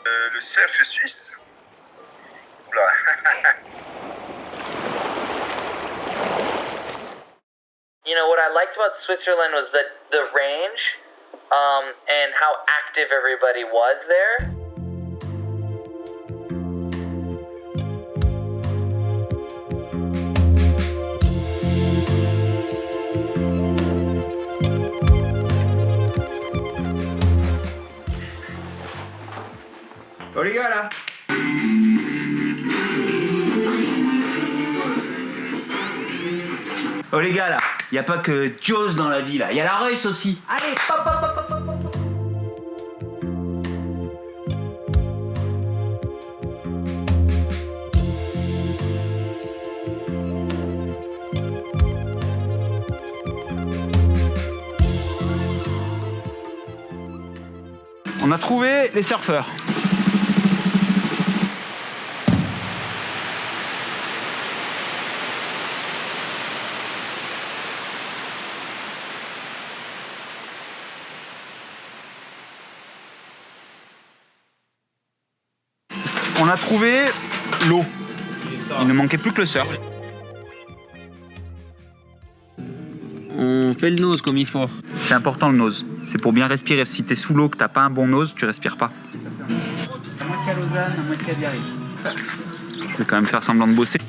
Le surf suisse. Oula. You know, what I liked about Switzerland was that the range and how active everybody was there. Oh les gars là! Oh les gars là, y a pas que Jaws dans la vie là, y a la Russe aussi. Allez, pop pop pop pop pop pop. On a trouvé les surfeurs. On a trouvé l'eau. Il ne manquait plus que le surf. On fait le nose comme il faut. C'est important le nose. C'est pour bien respirer. Si t'es sous l'eau, que t'as pas un bon nose, tu respires pas. À moitié à Lausanne, à moitié à Biarritz. Je vais quand même faire semblant de bosser.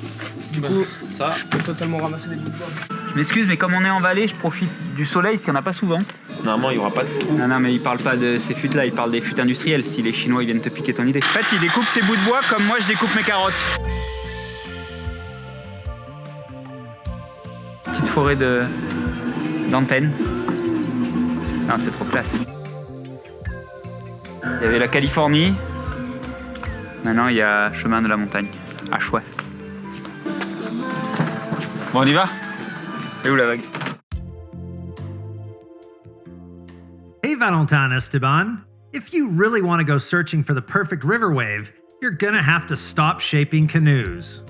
Du coup, ça, je peux totalement ramasser des bouts de bois. Je m'excuse, mais comme on est en vallée, je profite du soleil, ce qu'il n'y en a pas souvent. Normalement, il n'y aura pas de trou. Non, mais il parle pas de ces fûts-là, il parle des fûts industriels, si les Chinois ils viennent te piquer ton idée. En fait, il découpe ses bouts de bois comme moi je découpe mes carottes. Petite forêt d'antennes. Non, c'est trop classe. Il y avait la Californie. Maintenant, il y a chemin de la montagne, à Chouet. Bon, on y va? Et où la vague? Hey Valentin, Esteban. If you really want to go searching for the perfect river wave, you're gonna have to stop shaping canoes.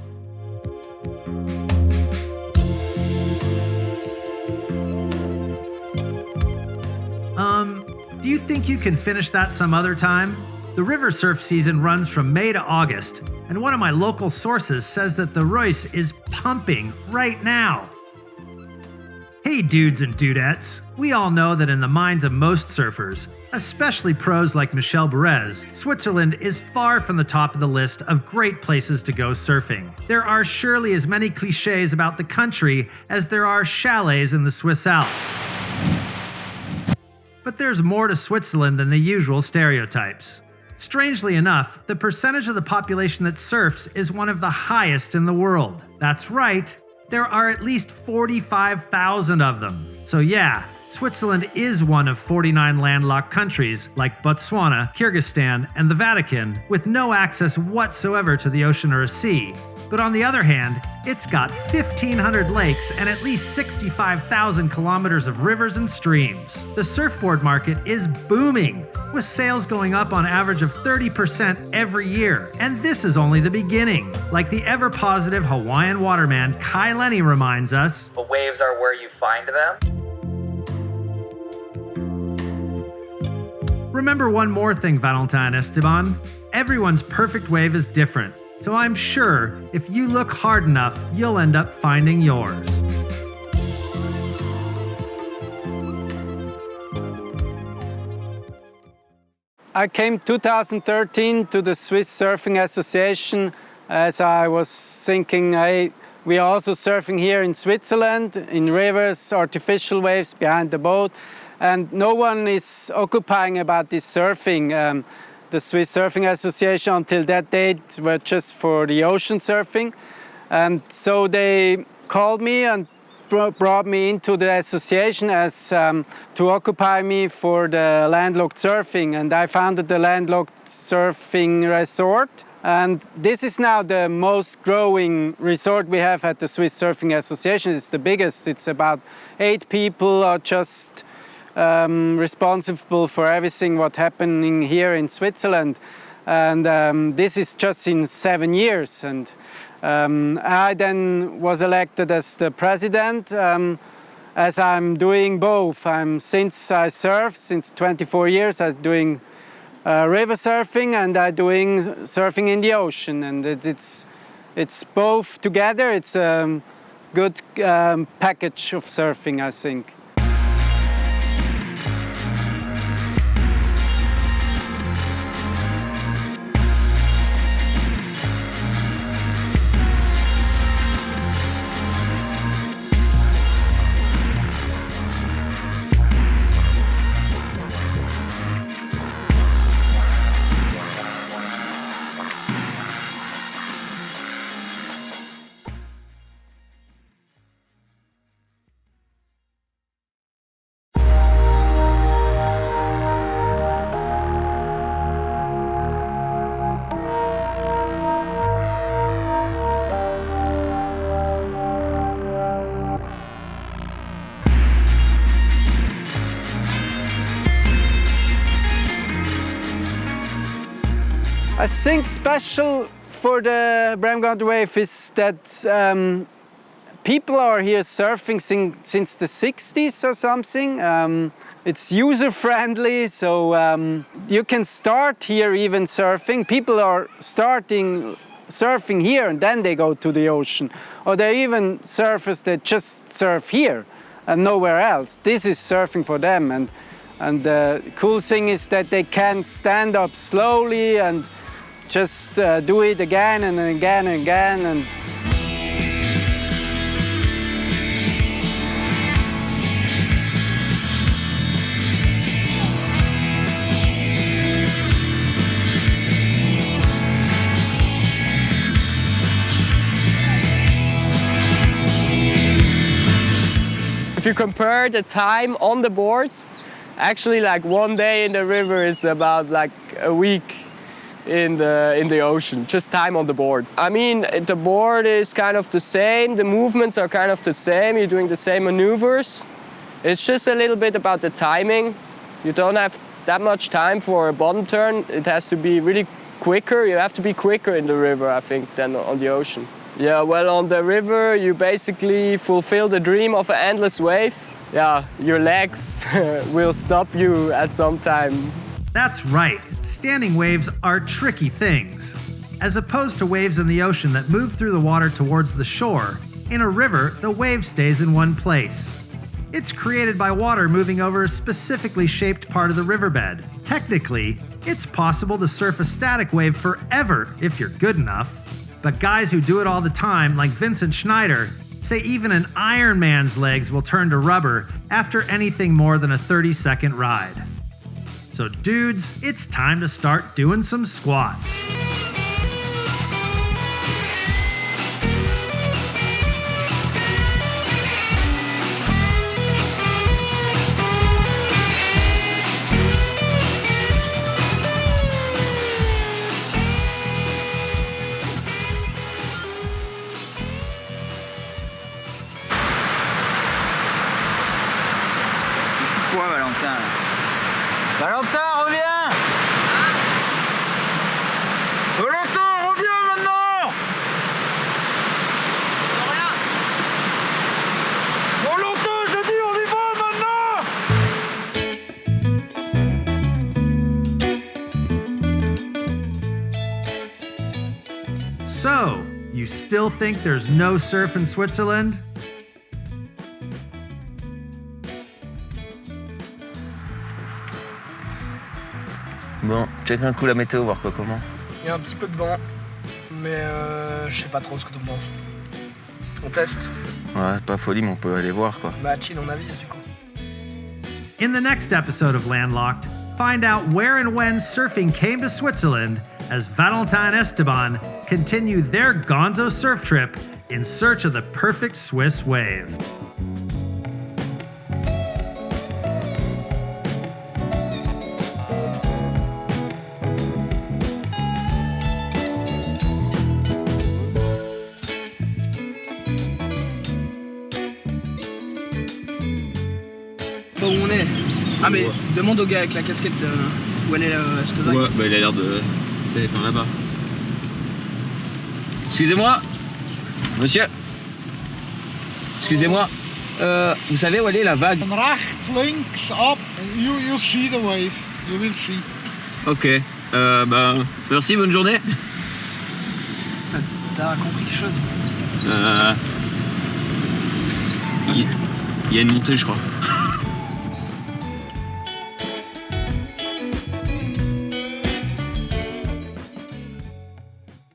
Do you think you can finish that some other time? The river surf season runs from May to August, and one of my local sources says that the Reuss is pumping right now. Hey dudes and dudettes, we all know that in the minds of most surfers, especially pros like Michel Bourez, Switzerland is far from the top of the list of great places to go surfing. There are surely as many cliches about the country as there are chalets in the Swiss Alps. But there's more to Switzerland than the usual stereotypes. Strangely enough, the percentage of the population that surfs is one of the highest in the world. That's right, there are at least 45,000 of them. So yeah, Switzerland is one of 49 landlocked countries like Botswana, Kyrgyzstan, and the Vatican, with no access whatsoever to the ocean or a sea. But on the other hand, it's got 1,500 lakes and at least 65,000 kilometers of rivers and streams. The surfboard market is booming, with sales going up on average of 30% every year. And this is only the beginning. Like the ever-positive Hawaiian waterman Lenny reminds us, But waves are where you find them. remember one more thing, Valentin Esteban. Everyone's perfect wave is different. So I'm sure if you look hard enough, you'll end up finding yours. I came 2013 to the Swiss Surfing Association as I was thinking, hey, we are also surfing here in Switzerland, in rivers, artificial waves behind the boat, and no one is occupying about this surfing. The Swiss Surfing Association until that date were just for the ocean surfing. And so they called me and brought me into the association as to occupy me for the landlocked surfing. And I founded the landlocked surfing resort. And this is now the most growing resort we have at the Swiss Surfing Association. It's the biggest. It's about 8 people are just responsible for everything what's happening here in Switzerland. And this is just in 7 years. And I then was elected as the president, as I'm doing both. Since I surf, since 24 years, I'm doing river surfing, and I'm doing surfing in the ocean, and it's both together. It's a good package of surfing, I think. I think special for the Bremgarten wave is that people are here surfing since the 60s or something. It's user-friendly, so you can start here even surfing. People are starting surfing here and then they go to the ocean. Or there are even surfers that just surf here and nowhere else. This is surfing for them. And the cool thing is that they can stand up slowly and just do it again and again and again. And If you compare the time on the board, actually like 1 day in the river is about like a week in the ocean, just time on the board. I mean, the board is kind of the same, the movements are kind of the same, you're doing the same maneuvers. It's just a little bit about the timing. You don't have that much time for a bottom turn. It has to be really quicker. You have to be quicker in the river, I think, than on the ocean. Yeah, well, on the river, you basically fulfill the dream of an endless wave. Yeah, your legs will stop you at some time. That's right, standing waves are tricky things. As opposed to waves in the ocean that move through the water towards the shore, in a river, the wave stays in one place. It's created by water moving over a specifically shaped part of the riverbed. Technically, it's possible to surf a static wave forever if you're good enough. But guys who do it all the time, like Vincent Schneider, say even an Iron Man's legs will turn to rubber after anything more than a 30-second ride. So dudes, it's time to start doing some squats. Quoi, Valentin? Valentin, reviens! Valentin, reviens maintenant! Valentin, j'ai dit, on y va maintenant! So, you still think there's no surf in Switzerland? Bon, check un coup la météo, voir quoi comment. Il y a un petit peu de vent, mais je sais pas trop ce que t'en penses. On teste. Ouais, pas folie, mais on peut aller voir quoi. Bah chill, on avise du coup. In the next episode of Landlocked, find out where and when surfing came to Switzerland as Valentin and Esteban continue their gonzo surf trip in search of the perfect Swiss wave. Où on est. Ah mais demande au gars avec la casquette où elle est cette vague. Ouais, bah il a l'air de... C'est par là-bas. Excusez-moi. Monsieur. Excusez-moi. Vous savez où elle est la vague? Rechts, links, up. You'll see the wave. You will see. Ok. Bah, merci, bonne journée. T'as compris quelque chose? Il y a une montée, je crois.